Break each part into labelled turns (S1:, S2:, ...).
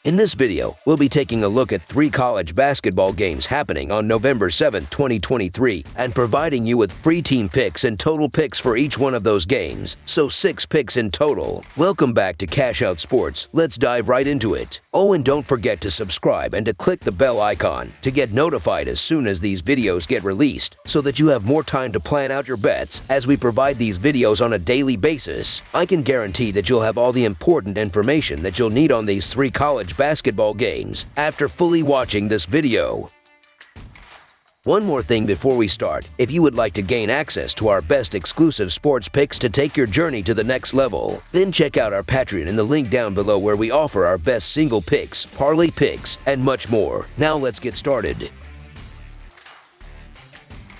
S1: In this video, we'll be taking a look at 3 college basketball games happening on November 7, 2023, and providing you with free team picks and total picks for each one of those games, so 6 picks in total. Welcome back to Cash Out Sports. Let's dive right into it. Oh, and don't forget to subscribe and to click the bell icon to get notified as soon as these videos get released, so that you have more time to plan out your bets as we provide these videos on a daily basis. I can guarantee that you'll have all the important information that you'll need on these 3 college basketball games after fully watching this video. One more thing before we start. If you would like to gain access to our best exclusive sports picks to take your journey to the next level, then check out our Patreon in the link down below, where we offer our best single picks, parlay picks, and much more. Now let's get started.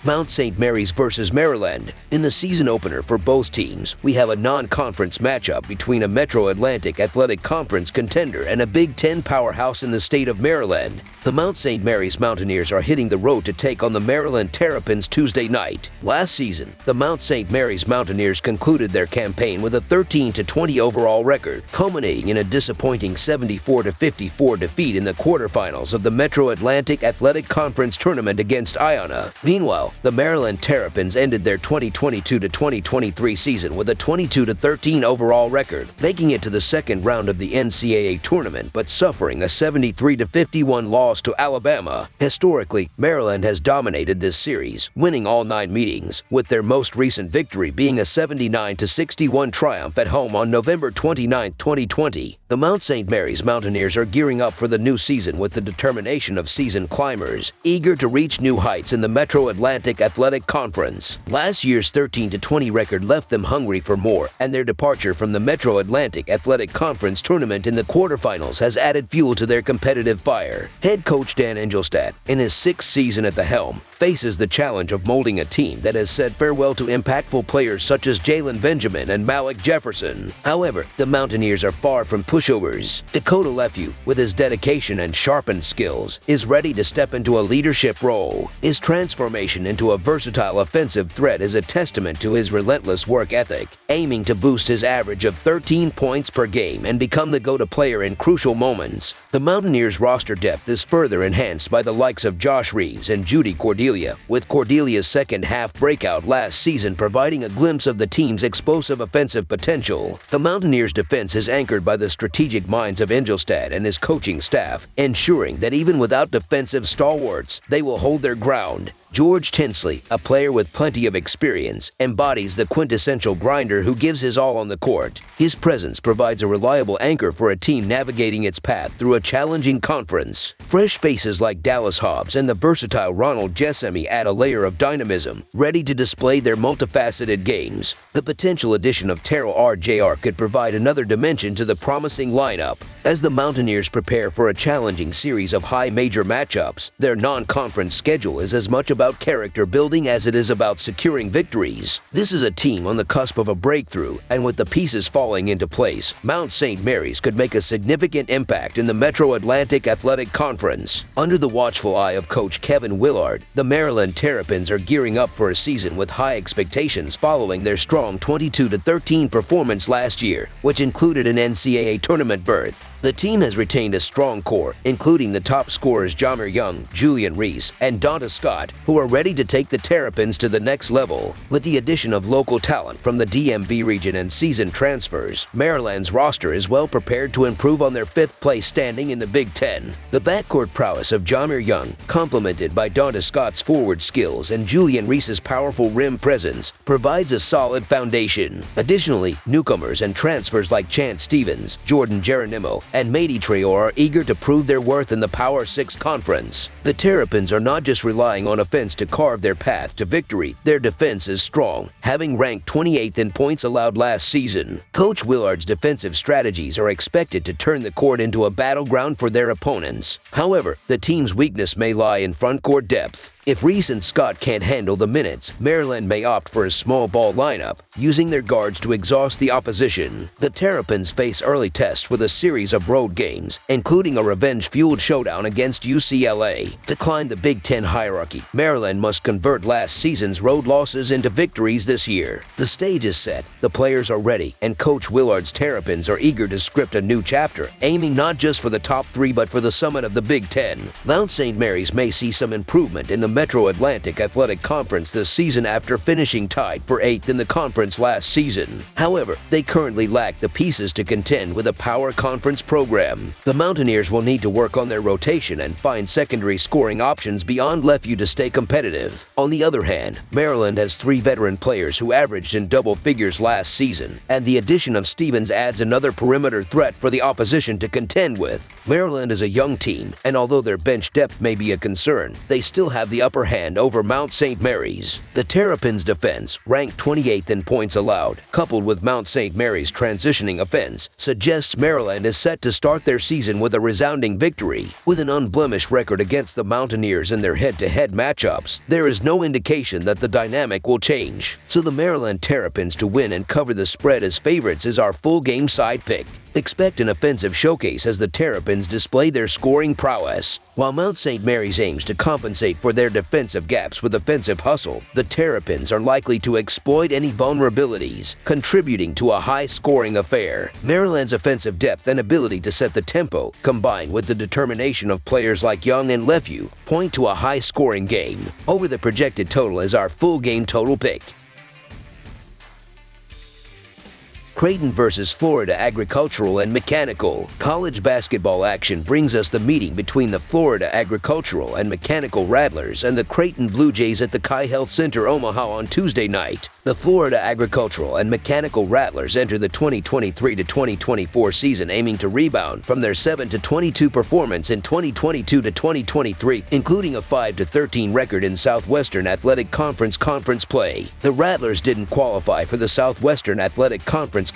S1: Mount St. Mary's versus Maryland. In the season opener for both teams, we have a non-conference matchup between a Metro Atlantic Athletic Conference contender and a Big Ten powerhouse in the state of Maryland. The Mount St. Mary's Mountaineers are hitting the road to take on the Maryland Terrapins Tuesday night. Last season, the Mount St. Mary's Mountaineers concluded their campaign with a 13-20 overall record, culminating in a disappointing 74-54 defeat in the quarterfinals of the Metro Atlantic Athletic Conference tournament against Iona. Meanwhile, the Maryland Terrapins ended their 2022-2023 season with a 22-13 overall record, making it to the second round of the NCAA tournament but suffering a 73-51 loss to Alabama. Historically, Maryland has dominated this series, winning all 9 meetings, with their most recent victory being a 79-61 triumph at home on November 29, 2020. The Mount St. Mary's Mountaineers are gearing up for the new season with the determination of seasoned climbers, eager to reach new heights in the Metro Atlantic Athletic Conference. Last year's 13-20 record left them hungry for more, and their departure from the Metro Atlantic Athletic Conference tournament in the quarterfinals has added fuel to their competitive fire. Head coach Dan Engelstad, in his 6th season at the helm, faces the challenge of molding a team that has said farewell to impactful players such as Jalen Benjamin and Malik Jefferson. However, the Mountaineers are far from pushovers. Dakota Lefew, with his dedication and sharpened skills, is ready to step into a leadership role. His transformation into a versatile offensive threat is a testament to his relentless work ethic, aiming to boost his average of 13 points per game and become the go-to player in crucial moments. The Mountaineers' roster depth is further enhanced by the likes of Josh Reeves and Judy Cordelia, with Cordelia's second-half breakout last season providing a glimpse of the team's explosive offensive potential. The Mountaineers' defense is anchored by the strategic minds of Engelstad and his coaching staff, ensuring that even without defensive stalwarts, they will hold their ground. George Tinsley, a player with plenty of experience, embodies the quintessential grinder who gives his all on the court. His presence provides a reliable anchor for a team navigating its path through a challenging conference. Fresh faces like Dallas Hobbs and the versatile Ronald Jessamy add a layer of dynamism, ready to display their multifaceted games. The potential addition of Terrell RJR could provide another dimension to the promising lineup. As the Mountaineers prepare for a challenging series of high major matchups, their non-conference schedule is as much about character building as it is about securing victories. This is a team on the cusp of a breakthrough, and with the pieces falling into place, Mount St. Mary's could make a significant impact in the Metro Atlantic Athletic Conference. Under the watchful eye of Coach Kevin Willard, the Maryland Terrapins are gearing up for a season with high expectations following their strong 22-13 performance last year, which included an NCAA tournament berth. The team has retained a strong core, including the top scorers Jamir Young, Julian Reese, and Donta Scott, who are ready to take the Terrapins to the next level. With the addition of local talent from the DMV region and seasoned transfers, Maryland's roster is well prepared to improve on their 5th-place standing in the Big Ten. The backcourt prowess of Jamir Young, complemented by Donta Scott's forward skills and Julian Reese's powerful rim presence, provides a solid foundation. Additionally, newcomers and transfers like Chance Stevens, Jordan Geronimo, and Mady Traore are eager to prove their worth in the Power 6 Conference. The Terrapins are not just relying on offense to carve their path to victory. Their defense is strong, having ranked 28th in points allowed last season. Coach Willard's defensive strategies are expected to turn the court into a battleground for their opponents. However, the team's weakness may lie in front court depth. If Reese and Scott can't handle the minutes, Maryland may opt for a small ball lineup, using their guards to exhaust the opposition. The Terrapins face early tests with a series of road games, including a revenge-fueled showdown against UCLA. To climb the Big Ten hierarchy, Maryland must convert last season's road losses into victories this year. The stage is set, the players are ready, and Coach Willard's Terrapins are eager to script a new chapter, aiming not just for the top 3 but for the summit of the Big Ten. Mount St. Mary's may see some improvement in the Metro Atlantic Athletic Conference this season after finishing tied for 8th in the conference last season. However, they currently lack the pieces to contend with a power conference program. The Mountaineers will need to work on their rotation and find secondary scoring options beyond Lefevre to stay competitive. On the other hand, Maryland has 3 veteran players who averaged in double figures last season, and the addition of Stevens adds another perimeter threat for the opposition to contend with. Maryland is a young team, and although their bench depth may be a concern, they still have the upper hand over Mount St. Mary's. The Terrapins' defense, ranked 28th in points allowed, coupled with Mount St. Mary's transitioning offense, suggests Maryland is set to start their season with a resounding victory. With an unblemished record against the Mountaineers in their head-to-head matchups, there is no indication that the dynamic will change. So the Maryland Terrapins to win and cover the spread as favorites is our full game side pick. Expect an offensive showcase as the Terrapins display their scoring prowess. While Mount St. Mary's aims to compensate for their defensive gaps with offensive hustle, the Terrapins are likely to exploit any vulnerabilities, contributing to a high-scoring affair. Maryland's offensive depth and ability to set the tempo, combined with the determination of players like Young and Lefevre, point to a high-scoring game. Over the projected total is our full game total pick. Creighton versus Florida Agricultural and Mechanical. College basketball action brings us the meeting between the Florida Agricultural and Mechanical Rattlers and the Creighton Blue Jays at the Chi Health Center, Omaha on Tuesday night. The Florida Agricultural and Mechanical Rattlers enter the 2023-2024 season aiming to rebound from their 7-22 performance in 2022-2023, including a 5-13 record in Southwestern Athletic Conference play. The Rattlers didn't qualify for the Southwestern Athletic Conference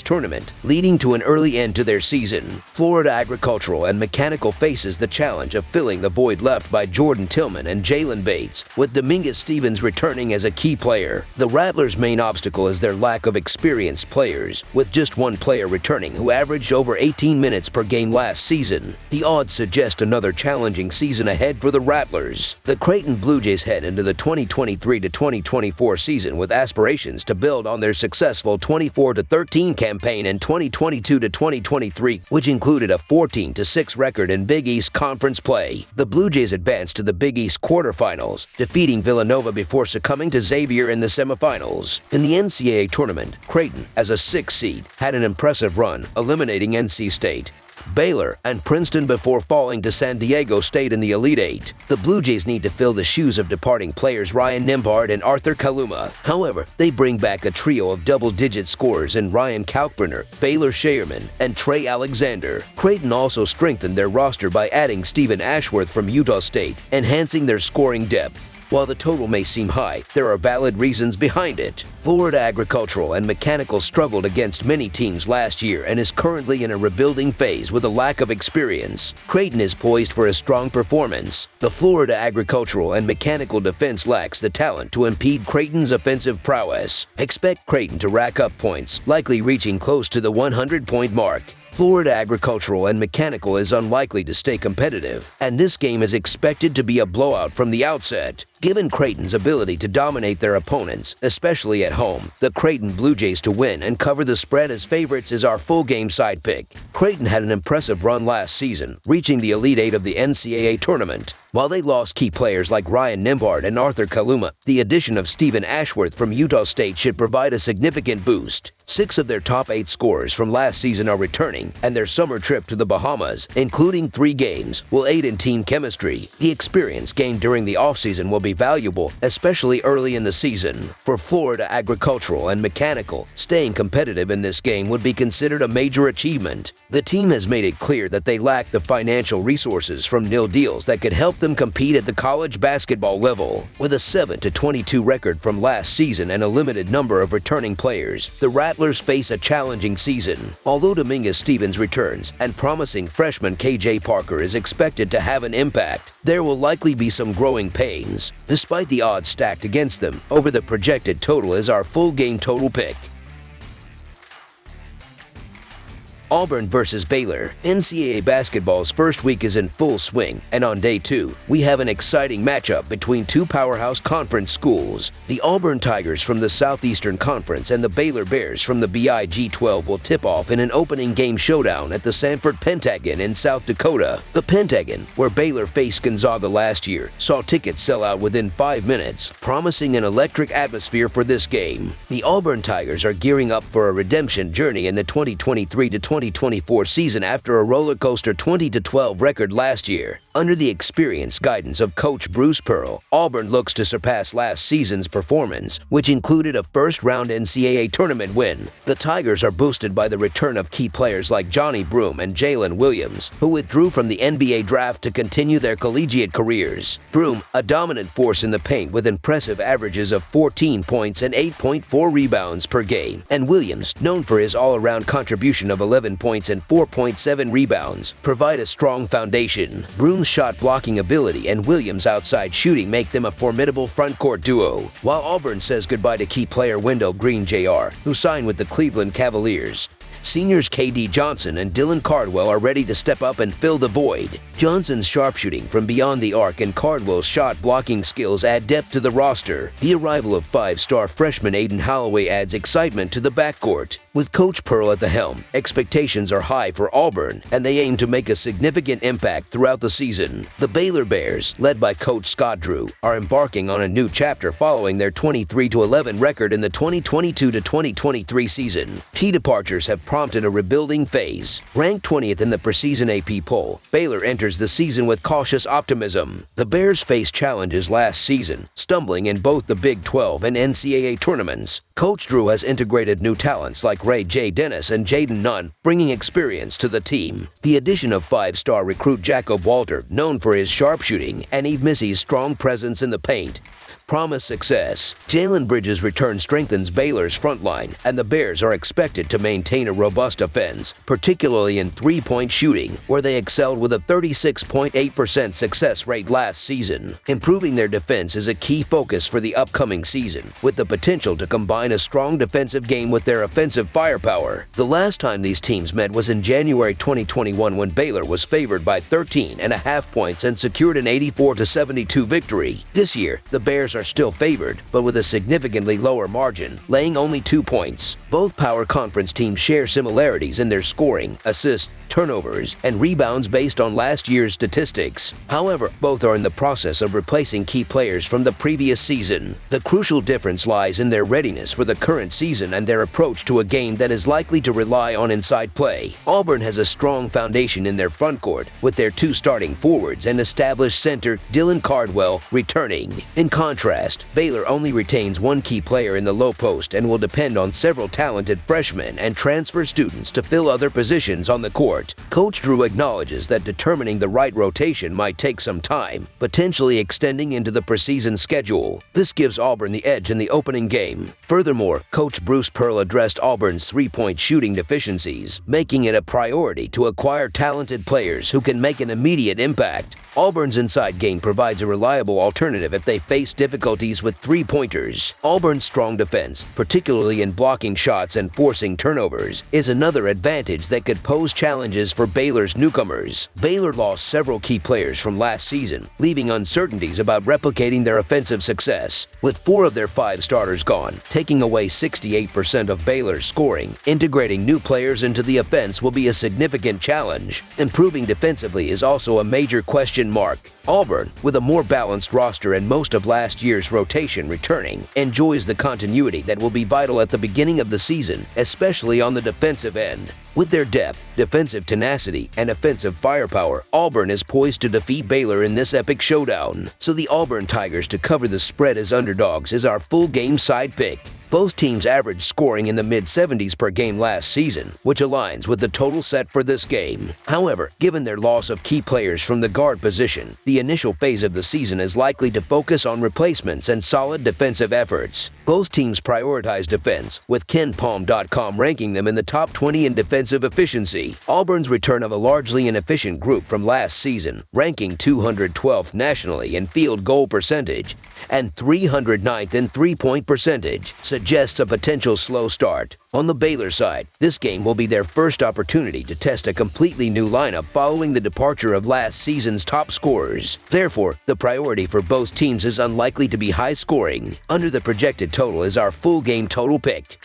S1: tournament, leading to an early end to their season. Florida Agricultural and Mechanical faces the challenge of filling the void left by Jordan Tillman and Jalen Bates, with Dominguez Stevens returning as a key player. The Rattlers' main obstacle is their lack of experienced players, with just one player returning who averaged over 18 minutes per game last season. The odds suggest another challenging season ahead for the Rattlers. The Creighton Blue Jays head into the 2023-2024 season with aspirations to build on their successful 24-13 campaign in 2022-2023, which included a 14-6 record in Big East Conference play. The Blue Jays advanced to the Big East quarterfinals, defeating Villanova before succumbing to Xavier in the semifinals. In the NCAA tournament, Creighton, as a 6th seed, had an impressive run, eliminating NC State, Baylor, and Princeton before falling to San Diego State in the Elite Eight. The Blue Jays need to fill the shoes of departing players Ryan Nembhard and Arthur Kaluma. However, they bring back a trio of double-digit scorers in Ryan Kalkbrenner, Baylor Scheierman, and Trey Alexander. Creighton also strengthened their roster by adding Stephen Ashworth from Utah State, enhancing their scoring depth. While the total may seem high, there are valid reasons behind it. Florida Agricultural and Mechanical struggled against many teams last year and is currently in a rebuilding phase with a lack of experience. Creighton is poised for a strong performance. The Florida Agricultural and Mechanical defense lacks the talent to impede Creighton's offensive prowess. Expect Creighton to rack up points, likely reaching close to the 100-point mark. Florida Agricultural and Mechanical is unlikely to stay competitive, and this game is expected to be a blowout from the outset. Given Creighton's ability to dominate their opponents, especially at home, the Creighton Blue Jays to win and cover the spread as favorites is our full game side pick. Creighton had an impressive run last season, reaching the Elite Eight of the NCAA tournament. While they lost key players like Ryan Nembhard and Arthur Kaluma, the addition of Stephen Ashworth from Utah State should provide a significant boost. 6 of their top 8 scorers from last season are returning, and their summer trip to the Bahamas, including 3 games, will aid in team chemistry. The experience gained during the offseason will be valuable, especially early in the season. For Florida Agricultural and Mechanical, staying competitive in this game would be considered a major achievement. The team has made it clear that they lack the financial resources from nil deals that could help them compete at the college basketball level. With a 7-22 record from last season and a limited number of returning players, the Rattlers face a challenging season. Although Dominguez Stevens returns and promising freshman KJ Parker is expected to have an impact, there will likely be some growing pains. Despite the odds stacked against them, over the projected total is our full game total pick. Auburn versus Baylor. NCAA basketball's first week is in full swing, and on day 2, we have an exciting matchup between two powerhouse conference schools. The Auburn Tigers from the Southeastern Conference and the Baylor Bears from the Big 12 will tip off in an opening game showdown at the Sanford Pentagon in South Dakota. The Pentagon, where Baylor faced Gonzaga last year, saw tickets sell out within 5 minutes, promising an electric atmosphere for this game. The Auburn Tigers are gearing up for a redemption journey in the 2023-2024 season after a roller coaster 20-12 record last year. Under the experienced guidance of Coach Bruce Pearl, Auburn looks to surpass last season's performance, which included a first-round NCAA tournament win. The Tigers are boosted by the return of key players like Johnny Broome and Jalen Williams, who withdrew from the NBA draft to continue their collegiate careers. Broome, a dominant force in the paint with impressive averages of 14 points and 8.4 rebounds per game, and Williams, known for his all-around contribution of 11 points and 4.7 rebounds, provide a strong foundation. Broome's shot blocking ability and Williams' outside shooting make them a formidable front-court duo, while Auburn says goodbye to key player Wendell Green Jr., who signed with the Cleveland Cavaliers. Seniors K.D. Johnson and Dylan Cardwell are ready to step up and fill the void. Johnson's sharpshooting from beyond the arc and Cardwell's shot-blocking skills add depth to the roster. The arrival of 5-star freshman Aiden Holloway adds excitement to the backcourt. With Coach Pearl at the helm, expectations are high for Auburn, and they aim to make a significant impact throughout the season. The Baylor Bears, led by Coach Scott Drew, are embarking on a new chapter following their 23-11 record in the 2022-2023 season. Key departures have prompted a rebuilding phase. Ranked 20th in the preseason AP poll, Baylor enters the season with cautious optimism. The Bears faced challenges last season, stumbling in both the Big 12 and NCAA tournaments. Coach Drew has integrated new talents like Ray J. Dennis and Jaden Nunn, bringing experience to the team. The addition of 5-star recruit Jacob Walter, known for his sharpshooting, and Eve Missy's strong presence in the paint, promise success. Jalen Bridges' return strengthens Baylor's front line, and the Bears are expected to maintain a robust offense, particularly in three-point shooting, where they excelled with a 36.8% success rate last season. Improving their defense is a key focus for the upcoming season, with the potential to combine a strong defensive game with their offensive firepower. The last time these teams met was in January 2021 when Baylor was favored by 13.5 points and secured an 84-72 victory. This year, the Bears are still favored, but with a significantly lower margin, laying only 2 points. Both power conference teams share similarities in their scoring, assists, turnovers, and rebounds based on last year's statistics. However, both are in the process of replacing key players from the previous season. The crucial difference lies in their readiness for the current season and their approach to a game that is likely to rely on inside play. Auburn has a strong foundation in their front court, with their 2 starting forwards and established center Dylan Cardwell returning. In contrast, Baylor only retains 1 key player in the low post and will depend on several talented freshmen and transfer students to fill other positions on the court. Coach Drew acknowledges that determining the right rotation might take some time, potentially extending into the preseason schedule. This gives Auburn the edge in the opening game. Furthermore, Coach Bruce Pearl addressed Auburn's three-point shooting deficiencies, making it a priority to acquire talented players who can make an immediate impact. Auburn's inside game provides a reliable alternative if they face difficulties with three-pointers. Auburn's strong defense, particularly in blocking shots and forcing turnovers, is another advantage that could pose challenges for Baylor's newcomers. Baylor lost several key players from last season, leaving uncertainties about replicating their offensive success. With 4 of their 5 starters gone, taking away 68% of Baylor's scoring, integrating new players into the offense will be a significant challenge. Improving defensively is also a major question mark. Auburn, with a more balanced roster and most of last year's rotation returning, enjoys the continuity that will be vital at the beginning of the season, especially on the defensive end. With their depth, defensive tenacity, and offensive firepower, Auburn is poised to defeat Baylor in this epic showdown. So the Auburn Tigers to cover the spread as underdogs is our full game side pick. Both teams averaged scoring in the mid-70s per game last season, which aligns with the total set for this game. However, given their loss of key players from the guard position, the initial phase of the season is likely to focus on replacements and solid defensive efforts. Both teams prioritize defense, with KenPom.com ranking them in the top 20 in defensive efficiency. Auburn's return of a largely inefficient group from last season, ranking 212th nationally in field goal percentage and 309th in three-point percentage, suggests a potential slow start. On the Baylor side, this game will be their first opportunity to test a completely new lineup following the departure of last season's top scorers. Therefore, the priority for both teams is unlikely to be high scoring. Under the projected total is our full game total pick.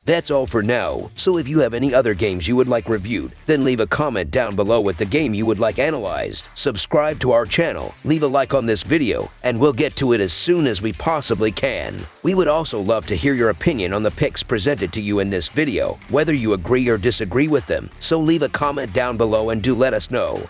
S1: That's all for now, so if you have any other games you would like reviewed, then leave a comment down below with the game you would like analyzed. Subscribe to our channel, leave a like on this video, and we'll get to it as soon as we possibly can. We would also love to hear your opinion on the picks presented to you in this video, whether you agree or disagree with them, so leave a comment down below and do let us know.